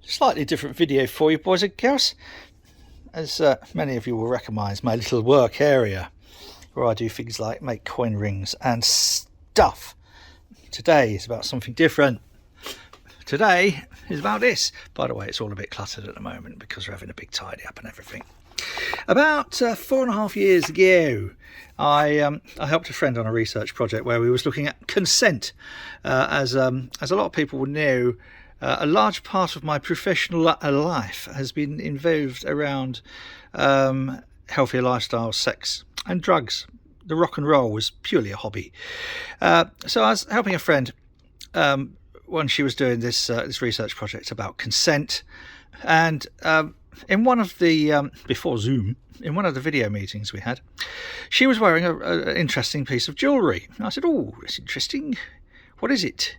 Slightly different video for you, boys and girls. As many of you will recognise, my little work area where I do things like make coin rings and stuff. Today is about something different. Today is about this. By the way, it's all a bit cluttered at the moment because we're having a big tidy up and everything. About 4.5 years ago, I helped a friend on a research project where we was looking at consent. As a lot of people will know, a large part of my professional life has been involved around healthier lifestyle, sex and drugs. The rock and roll was purely a hobby. So I was helping a friend when she was doing this research project about consent, and in one of the before Zoom, in one of the video meetings we had, she was wearing an interesting piece of jewellery. I said, "Oh, it's interesting. What is it?"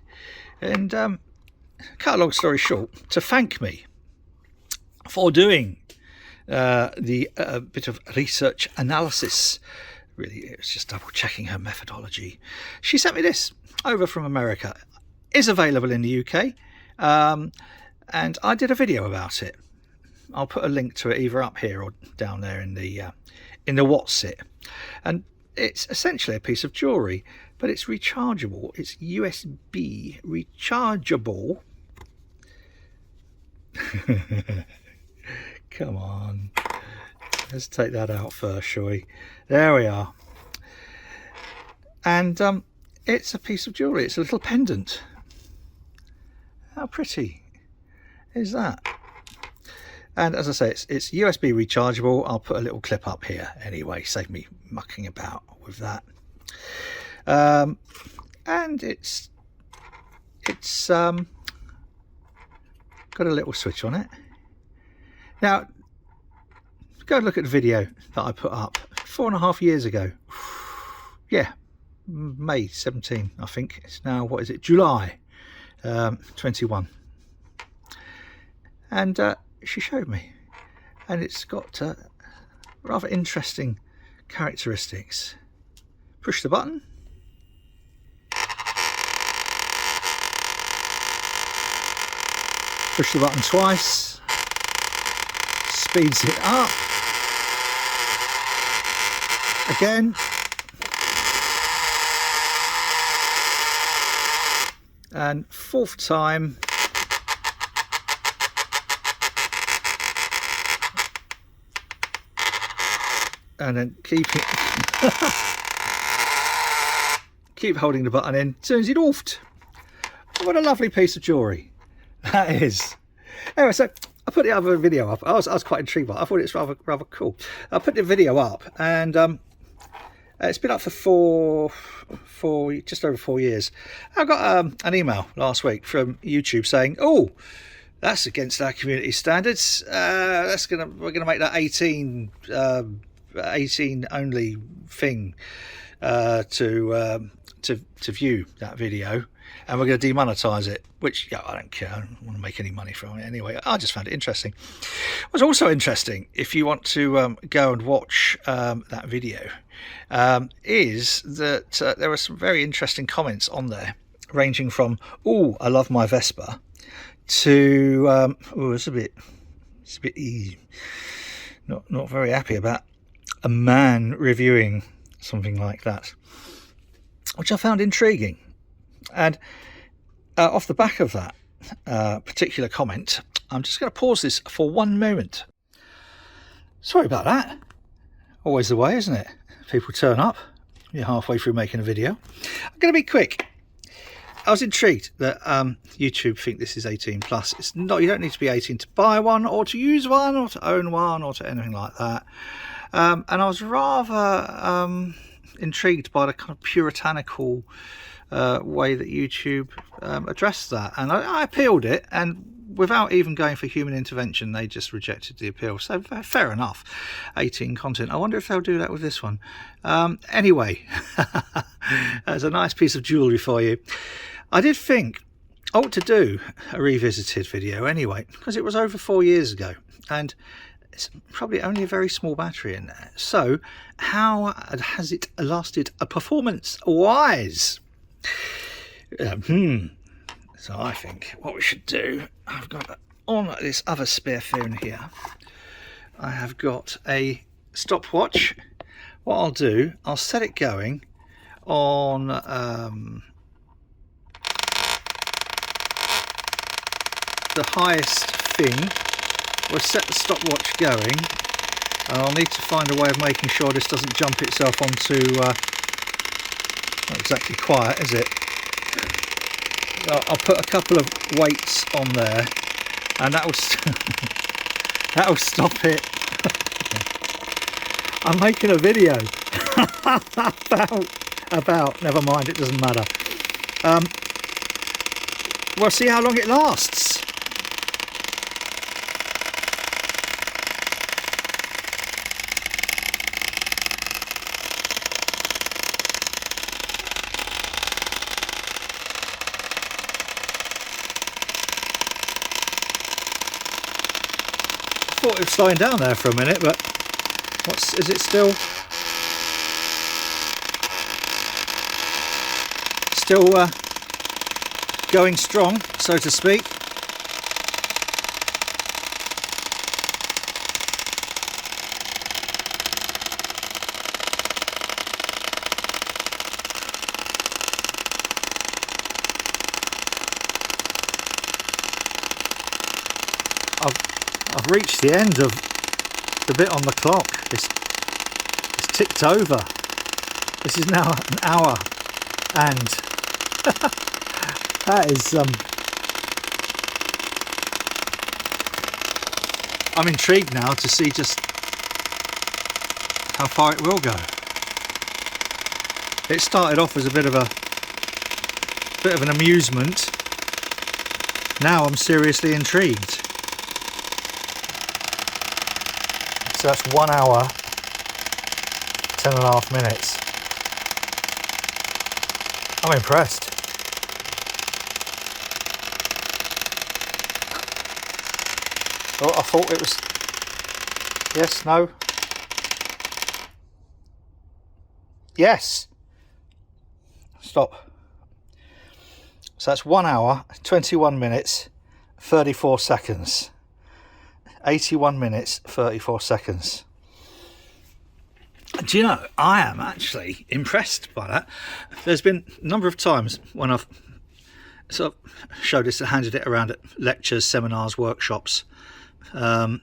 And cut a long story short, to thank me for doing the bit of research analysis, really it was just double checking her methodology, she sent me this over from America. Is available in the UK, and I did a video about it. I'll put a link to it either up here or down there in the what's it. And it's essentially a piece of jewellery, but it's rechargeable. It's USB rechargeable. Come on, let's take that out first, shall we? There we are. And it's a piece of jewellery. It's a little pendant. How pretty is that? And as I say, it's USB rechargeable. I'll put a little clip up here anyway, save me mucking about with that. And it's got a little switch on it. Now, go and look at the video that I put up 4.5 years ago. Yeah, May 17, I think. It's now, what is it, July 21. And she showed me, and it's got rather interesting characteristics. Push the button. Push the button twice. Speeds it up. Again. And fourth time. And then keep holding the button in, turns it off. What a lovely piece of jewellery that is. Anyway, so I put the other video up. I was quite intrigued by it. I thought it's rather cool. I put the video up, and it's been up for just over 4 years. I got an email last week from YouTube saying, "Oh, that's against our community standards. We're gonna make that 18 only thing to view that video, and we're going to demonetize it." Which, yeah, I don't care. I don't want to make any money from it anyway. I just found it interesting. What's also interesting, if you want to go and watch that video, is that there were some very interesting comments on there, ranging from "Oh, I love my Vesper" to "Oh, it's a bit not very happy about a man reviewing something like that," which I found intriguing. And off the back of that particular comment, I'm just going to pause this for 1 moment. Sorry about that. Always the way, isn't it? People turn up, you're halfway through making a video. I'm going to be quick. I was intrigued that YouTube think this is 18 plus. It's not. You don't need to be 18 to buy one, or to use one, or to own one, or to anything like that. And I was rather intrigued by the kind of puritanical way that YouTube addressed that, and I appealed it, and without even going for human intervention, they just rejected the appeal. So fair enough, 18 content. I wonder if they'll do that with this one. Anyway, that's a nice piece of jewellery for you. I did think I ought to do a revisited video anyway, because it was over 4 years ago, and it's probably only a very small battery in there. So how has it lasted performance wise? So I think what we should do, I've got on this other spare phone here, I have got a stopwatch. What I'll do, I'll set it going on the highest thing. We'll set the stopwatch going, and I'll need to find a way of making sure this doesn't jump itself onto not exactly quiet, is it? I'll put a couple of weights on there, and that will that'll stop it. I'm making a video about never mind, it doesn't matter. We'll see how long it lasts. I thought it was slowing down there for a minute, but is it still going strong, so to speak? I've reached the end of the bit on the clock. It's ticked over. This is now an hour, and that is I'm intrigued now to see just how far it will go. It started off as a bit of an amusement. Now I'm seriously intrigued. So that's 1 hour, 10.5 minutes. I'm impressed. Oh, I thought it was yes, no, yes. Stop. So that's 1 hour, 21 minutes, 34 seconds. 81 minutes, 34 seconds. Do you know, I am actually impressed by that. There's been a number of times when I've sort of showed this and handed it around at lectures, seminars, workshops, and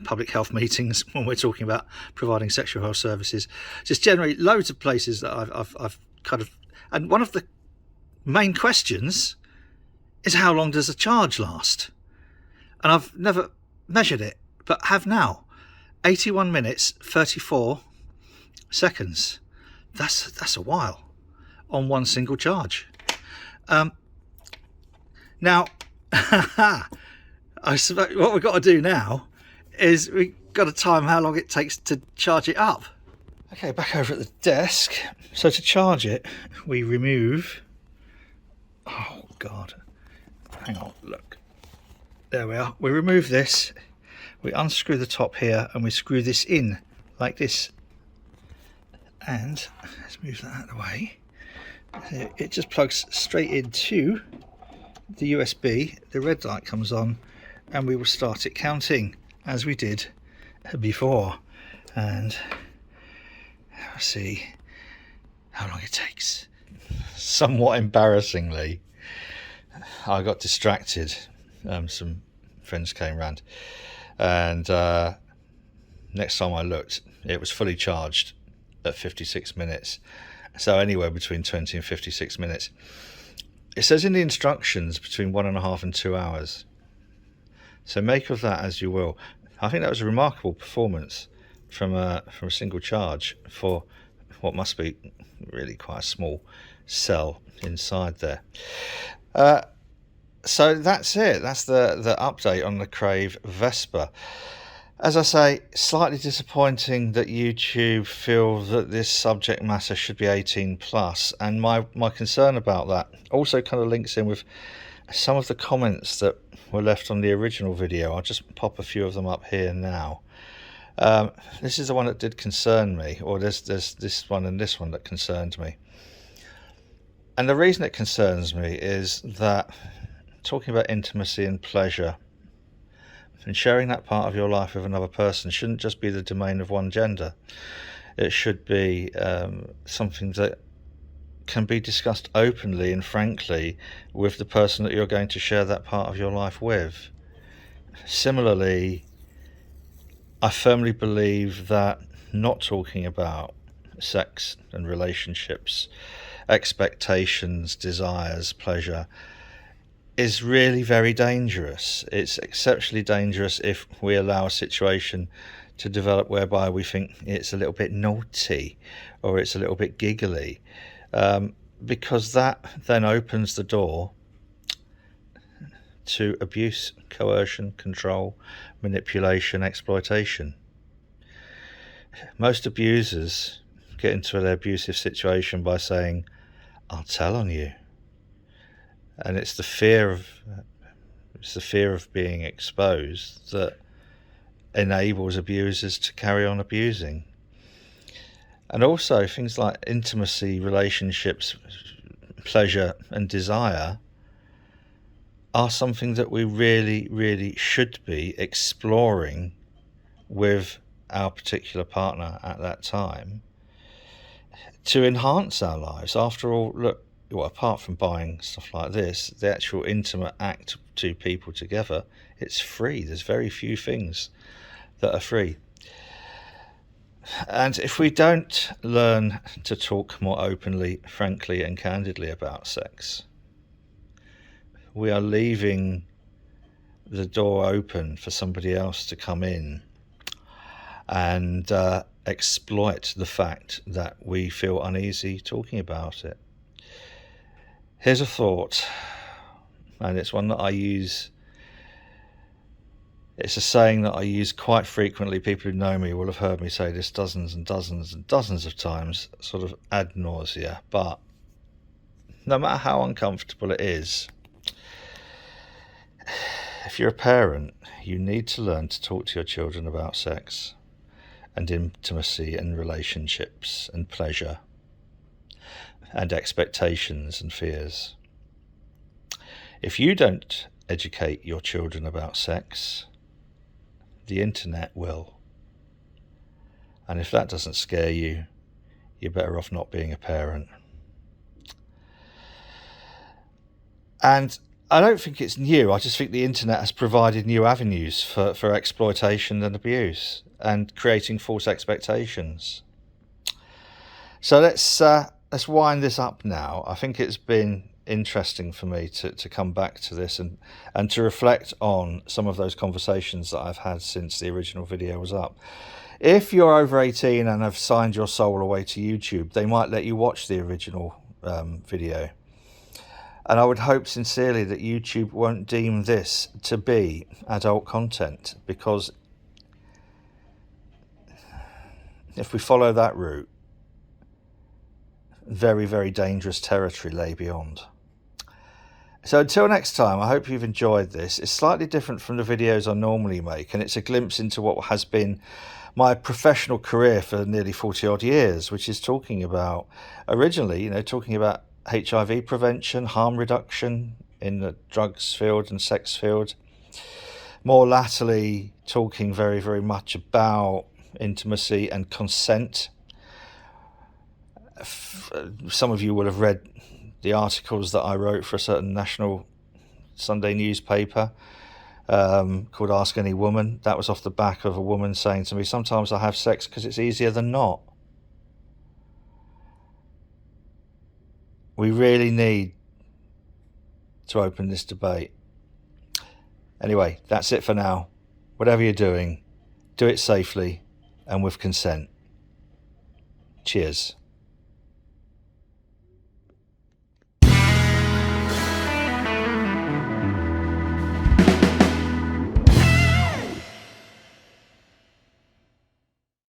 public health meetings when we're talking about providing sexual health services. Just generally loads of places that I've kind of, and one of the main questions is how long does a charge last? And I've never measured it, but have now. 81 minutes, 34 seconds. That's a while on one single charge. Now, I suppose what we've got to do now is we've got to time how long it takes to charge it up. Okay, back over at the desk. So to charge it, we remove, oh God, hang on, look. There we are. We remove this, we unscrew the top here, and we screw this in like this. And let's move that out of the way. It just plugs straight into the USB. The red light comes on, and we will start it counting as we did before. And let's see how long it takes. Somewhat embarrassingly, I got distracted. Some friends came round, and next time I looked, it was fully charged at 56 minutes. So anywhere between 20 and 56 minutes. It says in the instructions between 1.5 and 2 hours. So make of that as you will. I think that was a remarkable performance from a single charge for what must be really quite a small cell inside there. So that's it. That's the update on the Crave Vesper. As I say, slightly disappointing that YouTube feel that this subject matter should be 18 plus, and my concern about that also kind of links in with some of the comments that were left on the original video. I'll just pop a few of them up here now. This is the one that did concern me, or there's this one and this one that concerned me. And the reason it concerns me is that talking about intimacy and pleasure and sharing that part of your life with another person shouldn't just be the domain of one gender. It should be something that can be discussed openly and frankly with the person that you're going to share that part of your life with. Similarly, I firmly believe that not talking about sex and relationships, expectations, desires, pleasure, is really very dangerous. It's exceptionally dangerous if we allow a situation to develop whereby we think it's a little bit naughty or it's a little bit giggly, because that then opens the door to abuse, coercion, control, manipulation, exploitation. Most abusers get into an abusive situation by saying, "I'll tell on you," and it's the fear of being exposed that enables abusers to carry on abusing. And also things like intimacy, relationships, pleasure and desire are something that we really, really should be exploring with our particular partner at that time to enhance our lives. After all, look, well, apart from buying stuff like this, the actual intimate act of two people together, it's free. There's very few things that are free. And if we don't learn to talk more openly, frankly and candidly about sex, we are leaving the door open for somebody else to come in and exploit the fact that we feel uneasy talking about it. Here's a thought, and it's one that I use. It's a saying that I use quite frequently. People who know me will have heard me say this dozens and dozens and dozens of times, sort of ad nausea. But no matter how uncomfortable it is, if you're a parent, you need to learn to talk to your children about sex and intimacy and relationships and pleasure and expectations and fears. If you don't educate your children about sex, the internet will. And if that doesn't scare you, you're better off not being a parent. And I don't think it's new. I just think the internet has provided new avenues for exploitation and abuse and creating false expectations. So let's wind this up now. I think it's been interesting for me to come back to this and to reflect on some of those conversations that I've had since the original video was up. If you're over 18 and have signed your soul away to YouTube, they might let you watch the original video. And I would hope sincerely that YouTube won't deem this to be adult content, because if we follow that route, very, very dangerous territory lay beyond. So until next time, I hope you've enjoyed this. It's slightly different from the videos I normally make, and it's a glimpse into what has been my professional career for nearly 40 odd years, which is talking about, originally, talking about HIV prevention, harm reduction in the drugs field and sex field. More latterly, talking very, very much about intimacy and consent. Some of you will have read the articles that I wrote for a certain national Sunday newspaper called Ask Any Woman. That was off the back of a woman saying to me, "Sometimes I have sex because it's easier than not." We really need to open this debate. Anyway, that's it for now. Whatever you're doing, do it safely and with consent. Cheers.